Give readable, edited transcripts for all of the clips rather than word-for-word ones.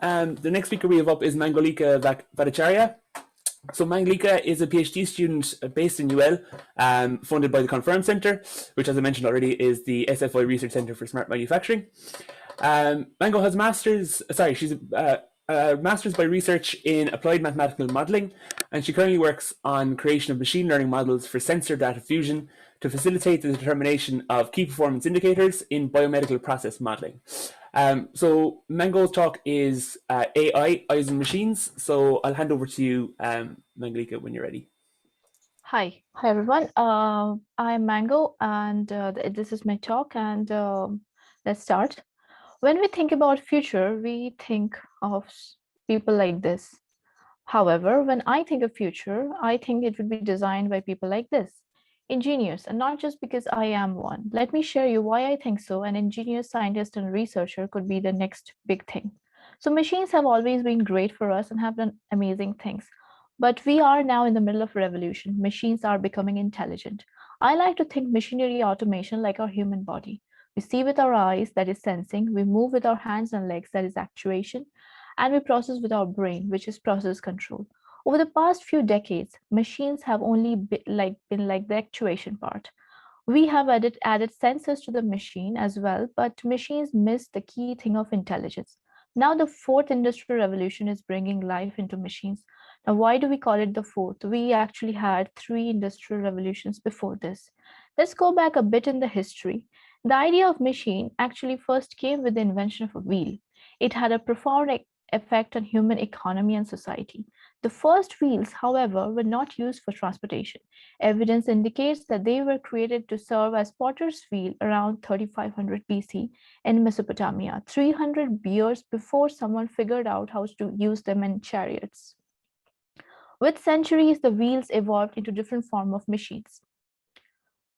The next speaker we have up is Mangolika Bhattacharya. So Mangolika is a PhD student based in UL, funded by the Confirm Centre, which, as I mentioned already, is the SFI Research Centre for Smart Manufacturing. Mango has she's a master's by research in applied mathematical modelling, and she currently works on creation of machine learning models for sensor data fusion to facilitate the determination of key performance indicators in biomedical process modelling. So Mango's talk is AI, eyes and machines. So I'll hand over to you, Mangolika, when you're ready. Hi everyone. I'm Mango, and this is my talk. And let's start. When we think about future, we think of people like this. However, when I think of future, I think it would be designed by people like this. Engineers, and not just because I am one. Let me share you why I think so. An engineer, scientist, and researcher could be the next big thing. So machines have always been great for us and have done amazing things. But we are now in the middle of a revolution. Machines are becoming intelligent. I like to think machinery automation like our human body. We see with our eyes, that is sensing. We move with our hands and legs, that is actuation. And we process with our brain, which is process control. Over the past few decades, machines have only been like the actuation part. We have added sensors to the machine as well, but machines miss the key thing of intelligence. Now the fourth industrial revolution is bringing life into machines. Now, why do we call it the fourth? We actually had 3 industrial revolutions before this. Let's go back a bit in the history. The idea of machine actually first came with the invention of a wheel. It had a profound effect on human economy and society. The first wheels, however, were not used for transportation. Evidence indicates that they were created to serve as potter's wheel around 3500 BC in Mesopotamia, 300 years before someone figured out how to use them in chariots. With centuries, the wheels evolved into different forms of machines.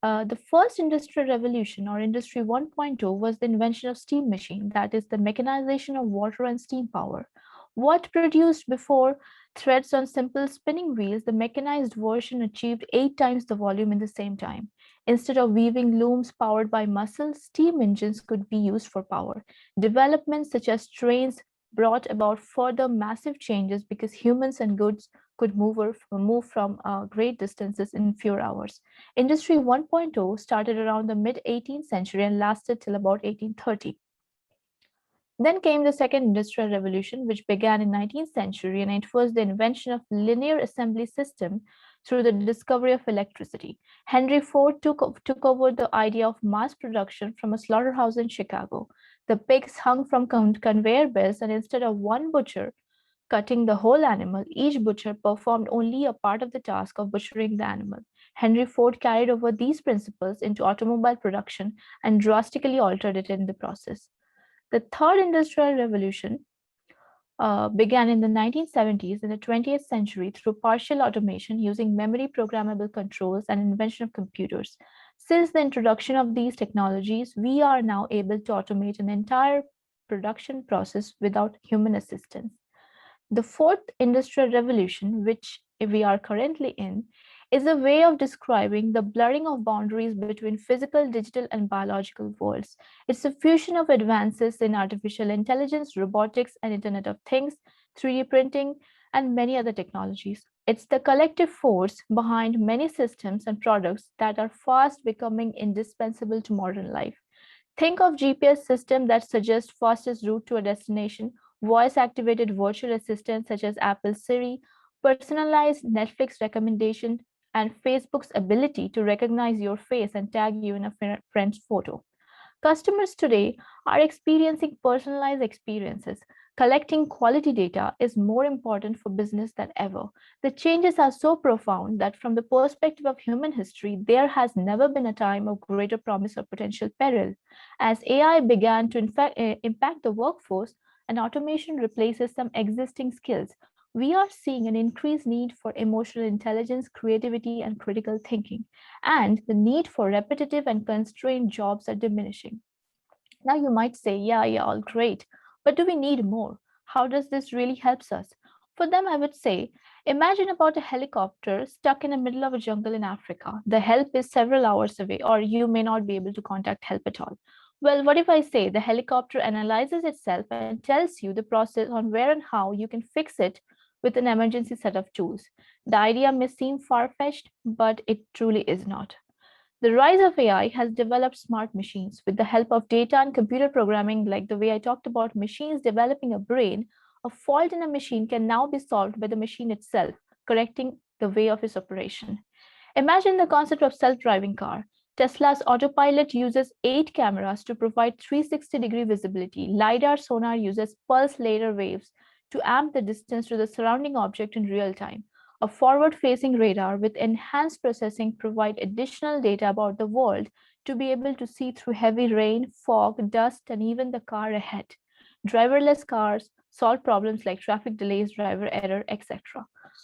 The first industrial revolution, or Industry 1.0, was the invention of steam machine, that is the mechanization of water and steam power. What produced before threads on simple spinning wheels, the mechanized version achieved 8 times the volume in the same time. Instead of weaving looms powered by muscles, steam engines could be used for power. Developments such as trains brought about further massive changes because humans and goods could move from great distances in fewer hours. Industry 1.0 started around the mid-18th century and lasted till about 1830. Then came the second industrial revolution, which began in 19th century, and it was the invention of linear assembly system through the discovery of electricity. Henry Ford took over the idea of mass production from a slaughterhouse in Chicago. The pigs hung from conveyor belts, and instead of one butcher cutting the whole animal, each butcher performed only a part of the task of butchering the animal. Henry Ford carried over these principles into automobile production and drastically altered it in the process. The third industrial revolution began in the 1970s in the 20th century through partial automation using memory programmable controls and invention of computers. Since the introduction of these technologies, we are now able to automate an entire production process without human assistance. The fourth industrial revolution, which we are currently in, is a way of describing the blurring of boundaries between physical, digital, and biological worlds. It's a fusion of advances in artificial intelligence, robotics, and Internet of Things, 3D printing, and many other technologies. It's the collective force behind many systems and products that are fast becoming indispensable to modern life. Think of GPS system that suggest fastest route to a destination, voice-activated virtual assistants such as Apple Siri, personalized Netflix recommendation, and Facebook's ability to recognize your face and tag you in a friend's photo. Customers today are experiencing personalized experiences. Collecting quality data is more important for business than ever. The changes are so profound that from the perspective of human history, there has never been a time of greater promise or potential peril. As AI began to impact the workforce and automation replaces some existing skills, we are seeing an increased need for emotional intelligence, creativity, and critical thinking, and the need for repetitive and constrained jobs are diminishing. Now you might say, yeah, all great, but do we need more? How does this really help us? For them, I would say, imagine about a helicopter stuck in the middle of a jungle in Africa. The help is several hours away, or you may not be able to contact help at all. Well, what if I say the helicopter analyzes itself and tells you the process on where and how you can fix it with an emergency set of tools? The idea may seem far fetched, but it truly is not. The rise of AI has developed smart machines with the help of data and computer programming, like the way I talked about machines developing a brain. A fault in a machine can now be solved by the machine itself, correcting the way of its operation. Imagine the concept of self-driving car. Tesla's autopilot uses 8 cameras to provide 360-degree visibility. LiDAR sonar uses pulse laser waves to amp the distance to the surrounding object in real time. A forward-facing radar with enhanced processing provide additional data about the world to be able to see through heavy rain, fog, dust, and even the car ahead. Driverless cars solve problems like traffic delays, driver error, etc.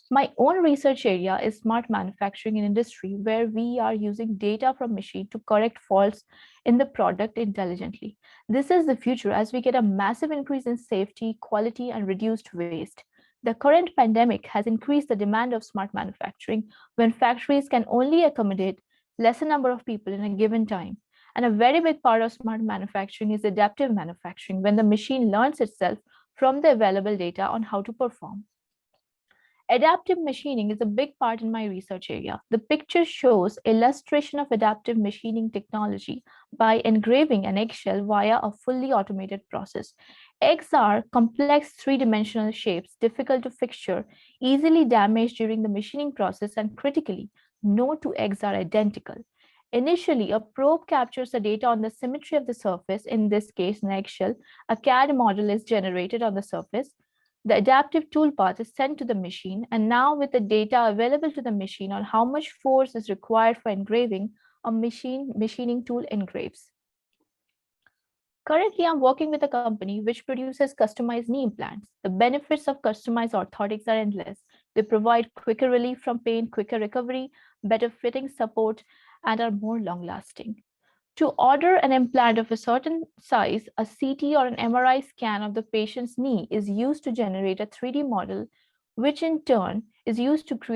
My own research area is smart manufacturing and industry, where we are using data from machine to correct faults in the product intelligently. This is the future as we get a massive increase in safety, quality, and reduced waste. The current pandemic has increased the demand of smart manufacturing when factories can only accommodate lesser number of people in a given time. And a very big part of smart manufacturing is adaptive manufacturing, when the machine learns itself from the available data on how to perform. Adaptive machining is a big part in my research area. The picture shows illustration of adaptive machining technology by engraving an eggshell via a fully automated process. Eggs are complex three-dimensional shapes, difficult to fixture, easily damaged during the machining process, and critically, no two eggs are identical. Initially, a probe captures the data on the symmetry of the surface, in this case, an eggshell. A CAD model is generated on the surface. The adaptive toolpath is sent to the machine, and now with the data available to the machine on how much force is required for engraving, a machining tool engraves. Currently, I'm working with a company which produces customized knee implants. The benefits of customized orthotics are endless. They provide quicker relief from pain, quicker recovery, better fitting support, and are more long lasting. To order an implant of a certain size, a CT or an MRI scan of the patient's knee is used to generate a 3D model, which in turn is used to create